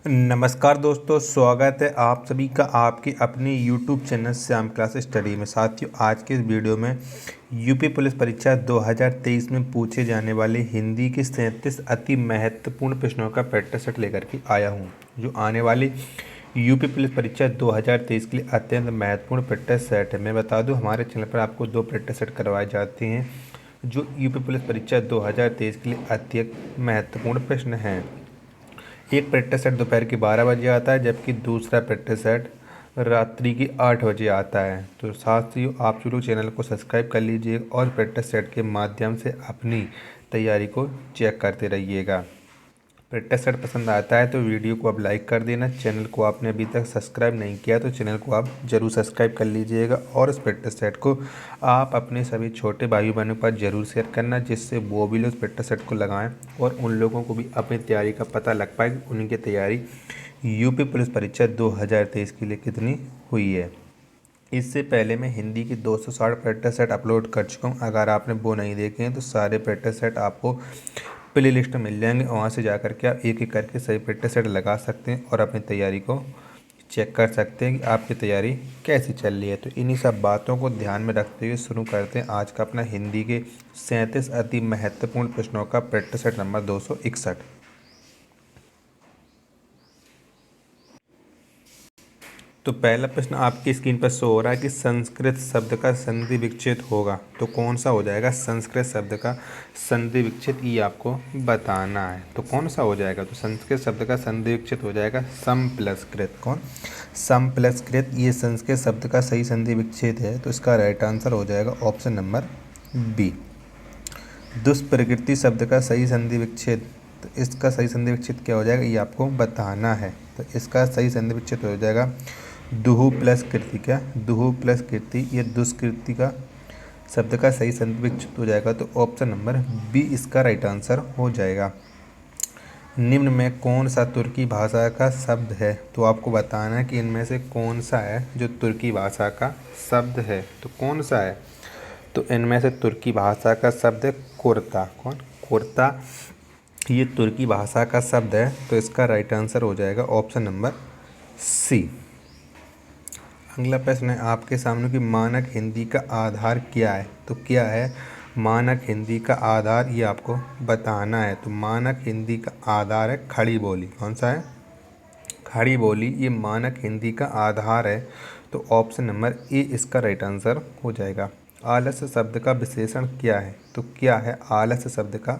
नमस्कार दोस्तों, स्वागत है आप सभी का आपके अपने YouTube channel Shyam class study में। साथियों, आज के इस वीडियो में यूपी पुलिस परीक्षा 2023 में पूछे जाने वाले हिंदी के 37 अति महत्वपूर्ण प्रश्नों का प्रैक्टिस सेट लेकर के आया हूं, जो आने वाली यूपी पुलिस परीक्षा 2023 के लिए अत्यंत महत्वपूर्ण प्रैक्टिस सेट है। मैं बता दूं, हमारे चैनल पर आपको 2 प्रैक्टिस सेट करवाए जाते हैं, जो यूपी पुलिस परीक्षा 2023 के लिए अत्यंत महत्वपूर्ण प्रश्न हैं। एक प्रैक्टिस सेट दोपहर के 12 बजे आता है, जबकि दूसरा प्रैक्टिस सेट रात्रि के 8 बजे आता है। तो साथियों, आप शुरू चैनल को सब्सक्राइब कर लीजिए और प्रैक्टिस सेट के माध्यम से अपनी तैयारी को चेक करते रहिएगा। प्रैक्टिस सेट पसंद आता है तो वीडियो को आप लाइक कर देना। चैनल को आपने अभी तक सब्सक्राइब नहीं किया तो चैनल को आप ज़रूर सब्सक्राइब कर लीजिएगा और इस प्रैक्टिस सेट को आप अपने सभी छोटे भाई बहनों पर ज़रूर शेयर करना, जिससे वो भी लोग इस प्रैक्टिस सेट को लगाएं और उन लोगों को भी अपनी तैयारी का पता लग पाए कि उनकी तैयारी यूपी पुलिस परीक्षा 2023 के लिए कितनी हुई है। इससे पहले मैं हिंदी की 260 प्रैक्टिस सेट अपलोड कर चुका हूँ। अगर आपने वो नहीं देखे हैं तो सारे प्रैक्टिस सेट आपको प्ले लिस्ट में मिल जाएंगे। वहाँ से जा कर के आप एक एक करके सही प्रैक्टिस सेट लगा सकते हैं और अपनी तैयारी को चेक कर सकते हैं कि आपकी तैयारी कैसी चल रही है। तो इन्हीं सब बातों को ध्यान में रखते हुए शुरू करते हैं आज का अपना हिंदी के 37 अति महत्वपूर्ण प्रश्नों का प्रैक्टिस सेट नंबर 261। तो पहला प्रश्न आपकी स्क्रीन पर शो हो रहा है कि संस्कृत शब्द का संधि विच्छेद होगा, तो कौन सा हो जाएगा? संस्कृत शब्द का संधि विच्छेद ये आपको बताना है, तो कौन सा हो जाएगा? तो संस्कृत शब्द का संधि विच्छेद हो जाएगा सम प्लस कृत। कौन? सम प्लस कृत, ये संस्कृत शब्द का सही संधि विच्छेद है, तो इसका राइट आंसर हो जाएगा ऑप्शन नंबर बी। दुष्प्रकृति शब्द का सही संधि विच्छेद, तो इसका सही संधि विच्छेद क्या हो जाएगा ये आपको बताना है। तो इसका सही संधि विच्छेद हो जाएगा दुहु प्लस कृति। क्या? दुहु प्लस कृति, ये दुष्कृति का शब्द का सही संधि विच्छेद हो जाएगा, तो ऑप्शन नंबर बी इसका राइट आंसर हो जाएगा। निम्न में कौन सा तुर्की भाषा का शब्द है? तो आपको बताना है कि इनमें से कौन सा है जो तुर्की भाषा का शब्द है, तो कौन सा है? तो इनमें से तुर्की भाषा का शब्द है कुर्ता। कौन? कुर्ता, ये तुर्की भाषा का शब्द है, तो इसका राइट आंसर हो जाएगा ऑप्शन नंबर सी। अगला प्रश्न है आपके सामने कि मानक हिंदी का आधार क्या है? तो क्या है मानक हिंदी का आधार, ये आपको बताना है। तो मानक हिंदी का आधार है खड़ी बोली। कौन सा है? खड़ी बोली, ये मानक हिंदी का आधार है, तो ऑप्शन नंबर ए इसका राइट आंसर हो जाएगा। आलस्य शब्द का विशेषण क्या है? तो क्या है आलस्य शब्द का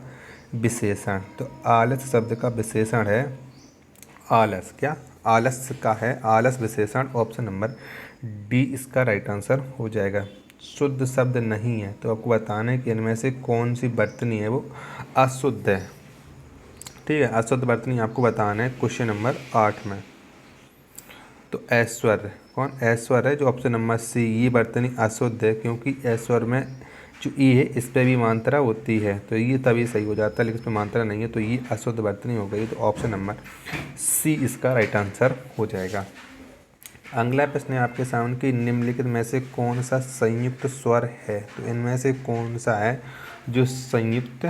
विशेषण? तो आलस्य शब्द का विशेषण है आलस। क्या? आलस्य का है आलस विशेषण, ऑप्शन नंबर डी इसका राइट आंसर हो जाएगा। शुद्ध शब्द नहीं है, तो आपको बताना है कि इनमें से कौन सी वर्तनी है वो अशुद्ध है। ठीक है, अशुद्ध वर्तनी आपको बताना है क्वेश्चन नंबर 8 में। तो ऐश्वर्य, कौन? ऐश्वर्य है, जो ऑप्शन नंबर सी, ये वर्तनी अशुद्ध है, क्योंकि ऐश्वर्य में जो ई है इस पर भी मात्रा होती है, तो ये तभी सही हो जाता है, लेकिन इसमें मात्रा नहीं है, तो ये अशुद्ध वर्तनी हो गई, तो ऑप्शन नंबर सी इसका राइट आंसर हो जाएगा। अगला प्रश्न है आपके सामने कि निम्नलिखित में से कौन सा संयुक्त स्वर है? तो इनमें से कौन सा है जो संयुक्त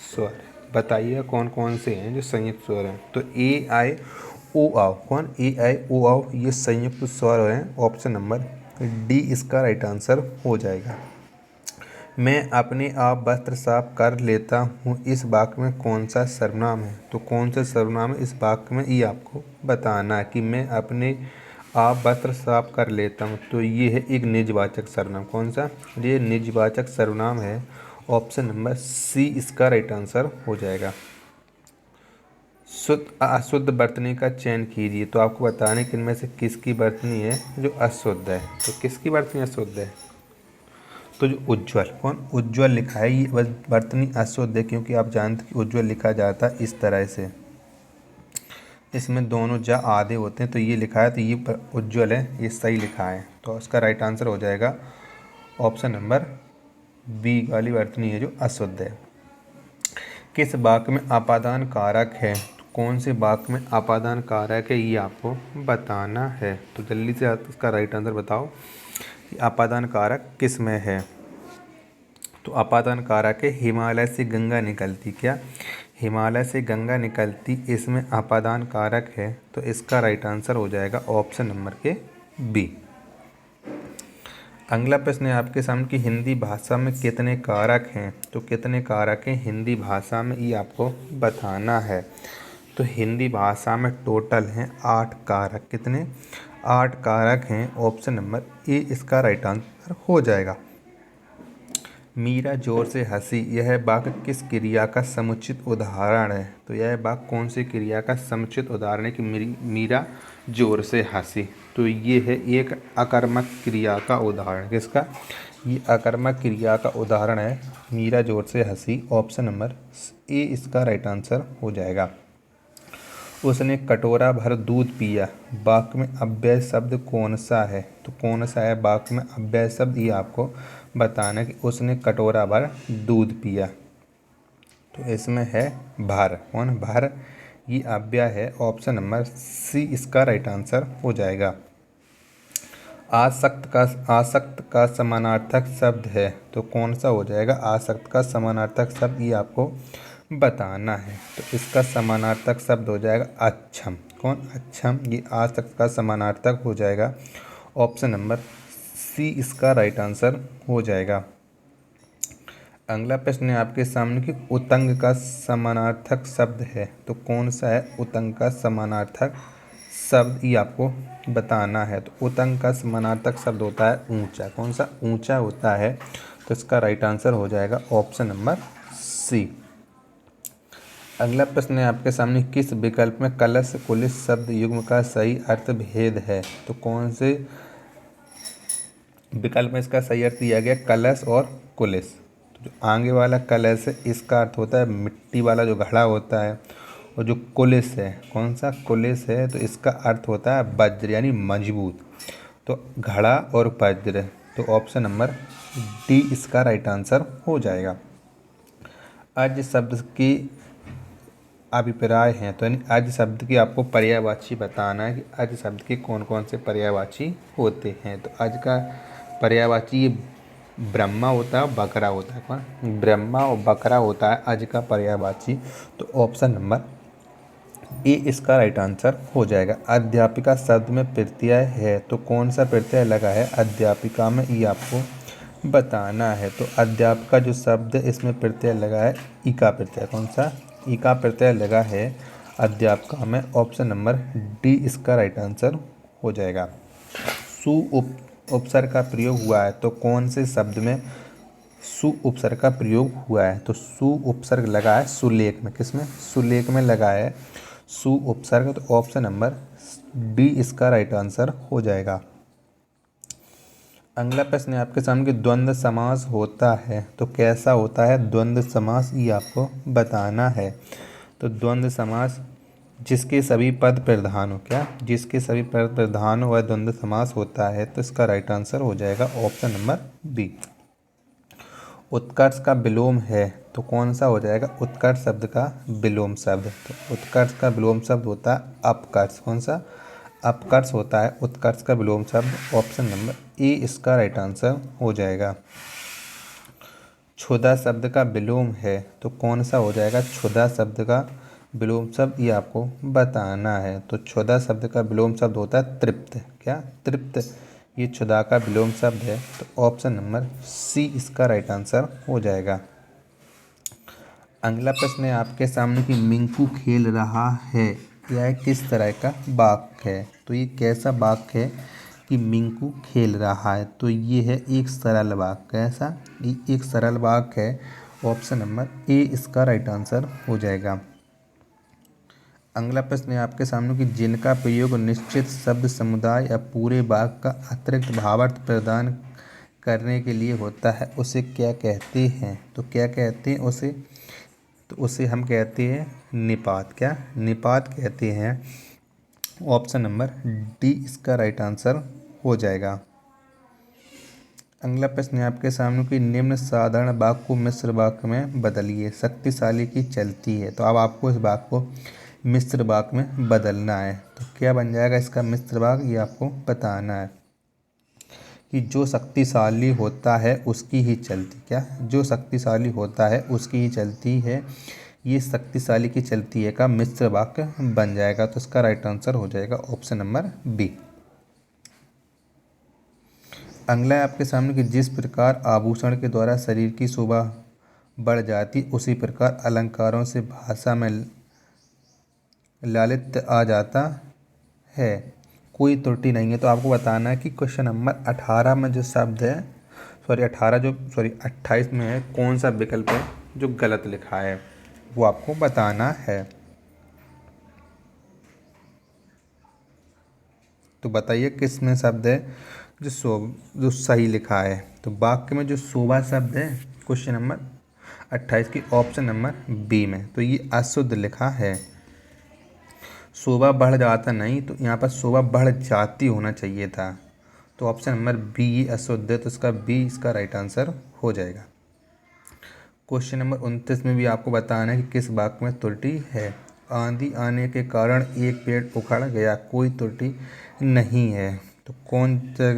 स्वर है? बताइए कौन कौन से हैं जो संयुक्त स्वर हैं। तो ए आई ओ आओ। कौन? ए आई ओ आओ, ये संयुक्त स्वर हैं, ऑप्शन नंबर डी इसका राइट आंसर हो जाएगा। मैं अपने आप वस्त्र साफ कर लेता हूँ, इस वाक्य में कौन सा सर्वनाम है? तो कौन सा सर्वनाम है इस वाक्य में, ये आपको बताना है कि मैं अपने आप वस्त्र साफ कर लेता हूँ, तो ये है एक निजवाचक सर्वनाम। कौन सा? ये निजवाचक सर्वनाम है, ऑप्शन नंबर सी इसका राइट आंसर हो जाएगा। शुद्ध अशुद्ध वर्तनी का चयन कीजिए, तो आपको बताने कि इनमें से किसकी वर्तनी है जो अशुद्ध है। तो किसकी वर्तनी अशुद्ध है? तो जो उज्ज्वल, कौन? उज्ज्वल लिखा है, ये वर्तनी अशुद्ध है, क्योंकि आप जानते हैं कि उज्ज्वल लिखा जाता है इस तरह से, इसमें दोनों जा आधे होते हैं, तो ये लिखा है, तो ये उज्ज्वल है, ये सही लिखा है, तो उसका राइट आंसर हो जाएगा ऑप्शन नंबर बी वाली वर्तनी है जो अशुद्ध है। किस वाक्य में अपादान कारक है? तो कौन से वाक्य में अपादान कारक है ये आपको बताना है। तो जल्दी से आप इसका राइट आंसर बताओ कि अपादान कारक किस में है। तो अपादान कारक है हिमालय से गंगा निकलती। क्या? हिमालय से गंगा निकलती, इसमें अपादान कारक है, तो इसका राइट आंसर हो जाएगा ऑप्शन नंबर के बी। अगला प्रश्न है आपके सामने कि हिंदी भाषा में कितने कारक हैं, तो कितने कारक हैं हिंदी भाषा में ये आपको बताना है। तो हिंदी भाषा में टोटल हैं 8 कारक। कितने? 8 कारक हैं। ऑप्शन नंबर ए इसका राइट आंसर हो जाएगा। मीरा जोर से हंसी, यह वाक्य किस क्रिया का समुचित उदाहरण है? तो यह वाक्य कौन सी क्रिया का समुचित उदाहरण है कि मीरा जोर से हंसी? तो ये है एक अकर्मक क्रिया का उदाहरण। किसका? ये अकर्मक क्रिया का उदाहरण है, मीरा जोर से हंसी। ऑप्शन नंबर ए इसका राइट आंसर हो जाएगा। उसने कटोरा भर दूध पिया, वाक्य में अव्यय शब्द कौन सा है? तो कौन सा है वाक्य में अव्यय शब्द, ये आपको बताना है कि उसने कटोरा भर दूध पिया। तो इसमें है भर। कौन? भर, ये अव्यय है। ऑप्शन नंबर सी इसका राइट आंसर हो जाएगा। आसक्त का समानार्थक शब्द है, तो कौन सा हो जाएगा? आसक्त का समानार्थक शब्द, ये आपको बताना है। तो इसका समानार्थक शब्द हो जाएगा अक्षम। कौन? अक्षम, ये आसक्त का समानार्थक हो जाएगा। ऑप्शन नंबर सी इसका राइट आंसर हो जाएगा। अगला प्रश्न है आपके सामने कि उतंग का समानार्थक शब्द है, तो कौन सा है उतंग का समानार्थक शब्द, ये आपको बताना है। तो उतंग का समानार्थक शब्द होता है ऊंचा। कौन सा? ऊंचा होता है। तो इसका राइट आंसर हो जाएगा ऑप्शन नंबर सी। अगला प्रश्न है आपके सामने किस विकल्प में कलश कुलिस शब्द युग्म का सही अर्थ भेद है? तो कौन से विकल्प में इसका सही अर्थ दिया गया? कलश और कुलिस। तो जो आगे वाला कलश है इसका अर्थ होता है मिट्टी वाला जो घड़ा होता है, और जो कुलिस है, कौन सा कुलिस है, तो इसका अर्थ होता है वज्र यानी मजबूत। तो घड़ा और वज्र, तो ऑप्शन नंबर डी इसका राइट आंसर हो जाएगा। अज शब्द की अभिप्राय हैं, तो यानी अज शब्द की आपको पर्यायवाची बताना है कि अज शब्द के कौन कौन से पर्यायवाची होते हैं। तो अज का पर्यायवाची ये ब्रह्मा होता है, बकरा होता है। कौन? ब्रह्मा और बकरा होता है अज का पर्यायवाची। तो ऑप्शन नंबर ए इसका राइट आंसर हो जाएगा। अध्यापिका शब्द में प्रत्यय है, तो कौन सा प्रत्यय लगा है अध्यापिका में, ये आपको बताना है। तो अध्यापिका जो शब्द है इसमें प्रत्यय लगा है इका प्रत्यय। कौन सा? इका प्रत्यय लगा है अध्यापिका में। ऑप्शन नंबर डी इसका राइट आंसर हो जाएगा। उपसर्ग का प्रयोग हुआ है, तो कौन से शब्द में उपसर्ग का प्रयोग हुआ है? तो उपसर्ग लगा है सुलेख में। किसमें? सुलेख में लगा है उपसर्ग। तो ऑप्शन नंबर डी इसका राइट आंसर हो जाएगा। अगला प्रश्न है आपके सामने कि द्वंद्व समास होता है, तो कैसा होता है द्वंद्व समास, ये आपको बताना है। तो द्वंद्व समास जिसके सभी पद प्रधान हो, क्या? जिसके सभी पद प्रधान हो वह द्वंद्व समास होता है। तो इसका राइट आंसर हो जाएगा ऑप्शन नंबर बी। उत्कर्ष का विलोम है, तो कौन सा हो जाएगा? उत्कर्ष शब्द का विलोम शब्द। तो उत्कर्ष का विलोम शब्द होता है अपकर्ष। कौन सा? अपकर्ष होता है उत्कर्ष का विलोम शब्द। ऑप्शन नंबर ए इसका राइट आंसर हो जाएगा। क्षुधा शब्द का विलोम है, तो कौन सा हो जाएगा? क्षुधा शब्द का विलोम शब्द, ये आपको बताना है। तो क्षुधा शब्द का विलोम शब्द होता है तृप्त। क्या? तृप्त, ये क्षुधा का विलोम शब्द है। तो ऑप्शन नंबर सी इसका राइट आंसर हो जाएगा। अगला प्रश्न है आपके सामने कि मिंकू खेल रहा है, यह किस तरह का वाक्य है? तो ये कैसा वाक्य है कि मिंकू खेल रहा है? तो ये है एक सरल वाक्य। कैसा? ये एक सरल वाक्य है। ऑप्शन नंबर ए इसका राइट आंसर हो जाएगा। अगला प्रश्न है आपके सामने कि जिनका प्रयोग निश्चित शब्द समुदाय या पूरे वाक्य का अतिरिक्त भावार्थ प्रदान करने के लिए होता है उसे क्या कहते हैं? तो क्या कहते हैं उसे? तो उसे हम कहते हैं निपात। क्या? निपात कहते हैं। ऑप्शन नंबर डी इसका राइट आंसर हो जाएगा। अगला प्रश्न है आपके सामने कि निम्न साधारण वाक्य को मिश्र वाक्य में बदलिए। शक्तिशाली की चलती है, तो अब आपको इस वाक्य को मिश्र वाक्य में बदलना है। तो क्या बन जाएगा इसका मिश्र वाक्य, ये आपको बताना है कि जो शक्तिशाली होता है उसकी ही चलती। क्या? जो शक्तिशाली होता है उसकी ही चलती है, ये शक्तिशाली की चलती है का मिश्र वाक्य बन जाएगा। तो इसका राइट आंसर हो जाएगा ऑप्शन नंबर बी। अगला है आपके सामने कि जिस प्रकार आभूषण के द्वारा शरीर की शोभा बढ़ जाती, उसी प्रकार अलंकारों से भाषा में लालित्य आ जाता है, कोई त्रुटि नहीं है। तो आपको बताना है कि क्वेश्चन नंबर 18 में जो शब्द है, सॉरी 28 में है, कौन सा विकल्प है जो गलत लिखा है, वो आपको बताना है। तो बताइए किस में शब्द है जो सही लिखा है। तो वाक्य में जो शोभा शब्द है क्वेश्चन नंबर 28 की ऑप्शन नंबर बी में, तो ये अशुद्ध लिखा है। शोभा बढ़ जाता नहीं, तो यहाँ पर शोभा बढ़ जाती होना चाहिए था। तो ऑप्शन नंबर बी ये अशुद्ध है, तो इसका बी इसका राइट आंसर हो जाएगा। क्वेश्चन नंबर 29 में भी आपको बताना है कि किस वाक्य में त्रुटि है। आंधी आने के कारण एक पेड़ उखड़ गया, कोई त्रुटि नहीं है। तो कौन सा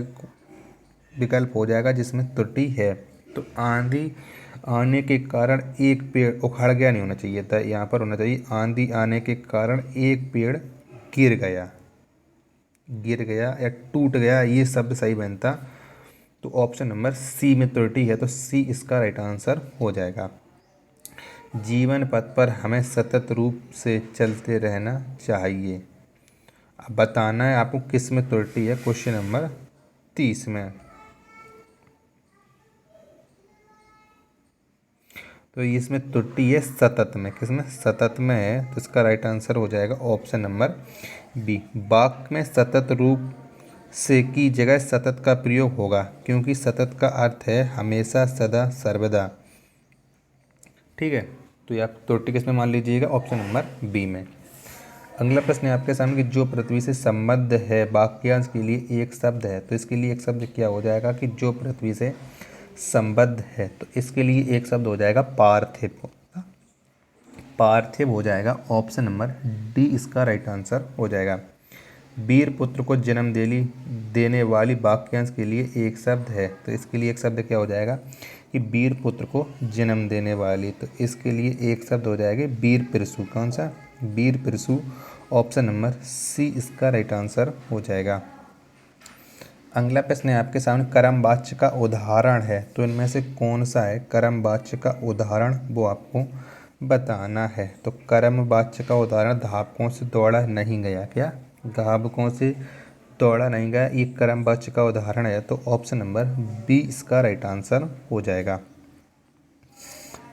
विकल्प हो जाएगा जिसमें त्रुटि है। तो आंधी आने के कारण एक पेड़ उखड़ गया नहीं होना चाहिए था, यहाँ पर होना चाहिए आंधी आने के कारण एक पेड़ गिर गया या टूट गया, ये शब्द सही बनता। तो ऑप्शन नंबर सी में त्रुटि है, तो सी इसका राइट आंसर हो जाएगा। जीवन पथ पर हमें सतत रूप से चलते रहना चाहिए। अब बताना है आपको किस में त्रुटि है क्वेश्चन नंबर 30 में। तो इसमें त्रुटि है सतत में, किसमें सतत में है, तो इसका राइट आंसर हो जाएगा ऑप्शन नंबर बी। वाक्य में सतत रूप से की जगह सतत का प्रयोग होगा, क्योंकि सतत का अर्थ है हमेशा, सदा, सर्वदा। ठीक है, तो ये आप त्रुटि किसमें मान लीजिएगा, ऑप्शन नंबर बी में। अगला प्रश्न है आपके सामने कि जो पृथ्वी से संबद्ध है वाक्यांश के लिए एक शब्द है। तो इसके लिए एक शब्द क्या हो जाएगा कि जो पृथ्वी से संबद्ध है, तो इसके लिए एक शब्द हो जाएगा पार्थिव। पार्थिव हो जाएगा ऑप्शन नंबर डी इसका राइट आंसर हो जाएगा। वीर पुत्र को जन्म देने वाली वाक्यांश के लिए एक शब्द है। तो इसके लिए एक शब्द क्या हो जाएगा कि वीर पुत्र को जन्म देने वाली, तो इसके लिए एक शब्द हो जाएगा वीर पिरसु। कौन सा, वीर पिरसु। ऑप्शन नंबर सी इसका राइट आंसर हो जाएगा। अगला प्रश्न है आपके सामने कर्म वाच्य का उदाहरण है। तो इनमें से कौन सा है कर्म वाच्य का उदाहरण, वो आपको बताना है। तो कर्म वाच्य का उदाहरण धावकों से दौड़ा नहीं गया, क्या धावकों से दौड़ा नहीं गया, ये कर्म वाच्य का उदाहरण है। तो ऑप्शन नंबर बी इसका राइट आंसर हो जाएगा।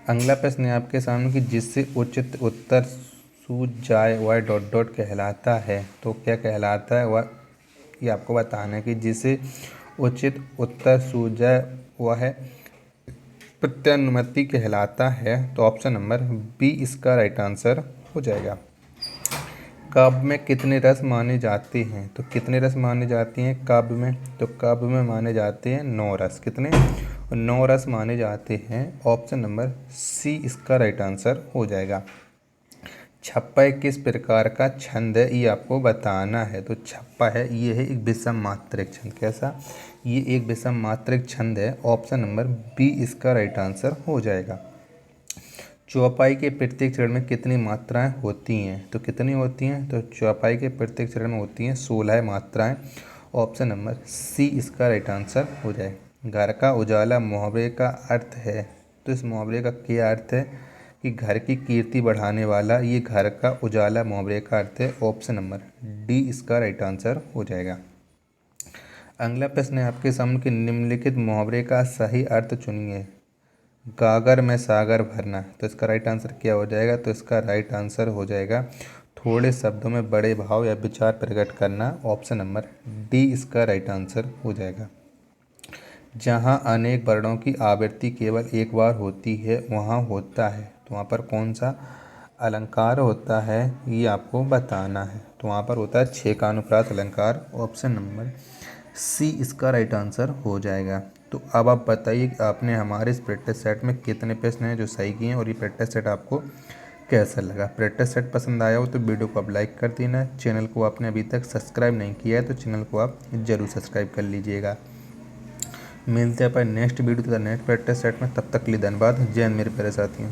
अगला प्रश्न है आपके सामने कि जिससे उचित उत्तर सूझ जाए वह डॉट डॉट कहलाता है। तो क्या कहलाता है वह, ये आपको बताना है कि जिसे उचित उत्तर सूझ जाए वह प्रत्यानुमति कहलाता है। तो ऑप्शन नंबर बी इसका राइट आंसर हो जाएगा। काव्य में कितने रस माने जाते हैं। तो कितने रस माने जाते हैं काव्य में, तो काव्य में माने जाते हैं 9 रस। कितने, 9 रस माने जाते हैं। ऑप्शन नंबर सी इसका राइट आंसर हो जाएगा। छप्पा किस प्रकार का छंद है, ये आपको बताना है। तो छप्पा है, ये है एक विषम मात्रिक छंद। कैसा, ये एक विषम मात्रिक छंद है। ऑप्शन नंबर बी इसका राइट आंसर हो जाएगा। चौपाई के प्रत्येक चरण में कितनी मात्राएं होती हैं। तो कितनी होती हैं, तो चौपाई के प्रत्येक चरण में होती हैं 16 मात्राएं। ऑप्शन नंबर सी इसका राइट आंसर हो जाए। घर का उजाला मुहावरे का अर्थ है। तो इस मुहावरे का क्या अर्थ है कि घर की कीर्ति बढ़ाने वाला, ये घर का उजाला मुहावरे का अर्थ है। ऑप्शन नंबर डी इसका राइट आंसर हो जाएगा। अगला प्रश्न है आपके सामने कि निम्नलिखित मुहावरे का सही अर्थ चुनिए। गागर में सागर भरना, तो इसका राइट आंसर क्या हो जाएगा, तो इसका राइट आंसर हो जाएगा थोड़े शब्दों में बड़े भाव या विचार प्रकट करना। ऑप्शन नंबर डी इसका राइट आंसर हो जाएगा। जहाँ अनेक वर्णों की आवृत्ति केवल एक बार होती है वहाँ होता है, तो वहाँ पर कौन सा अलंकार होता है, ये आपको बताना है। तो वहाँ पर होता है छेकानुप्रास अलंकार। ऑप्शन नंबर सी इसका राइट आंसर हो जाएगा। तो अब आप बताइए कि आपने हमारे इस प्रैक्टिस सेट में कितने प्रश्न हैं जो सही किए हैं और ये प्रैक्टिस सेट आपको कैसा लगा। प्रैक्टिस सेट पसंद आया हो तो वीडियो को आप लाइक कर देना। चैनल को आपने अभी तक सब्सक्राइब नहीं किया है तो चैनल को आप ज़रूर सब्सक्राइब कर लीजिएगा। मिलते हैं अपन नेक्स्ट वीडियो तथा नेक्स्ट प्रैक्टिस सेट में, तब तक के लिए धन्यवाद। जय हिंद मेरे प्यारे साथियों।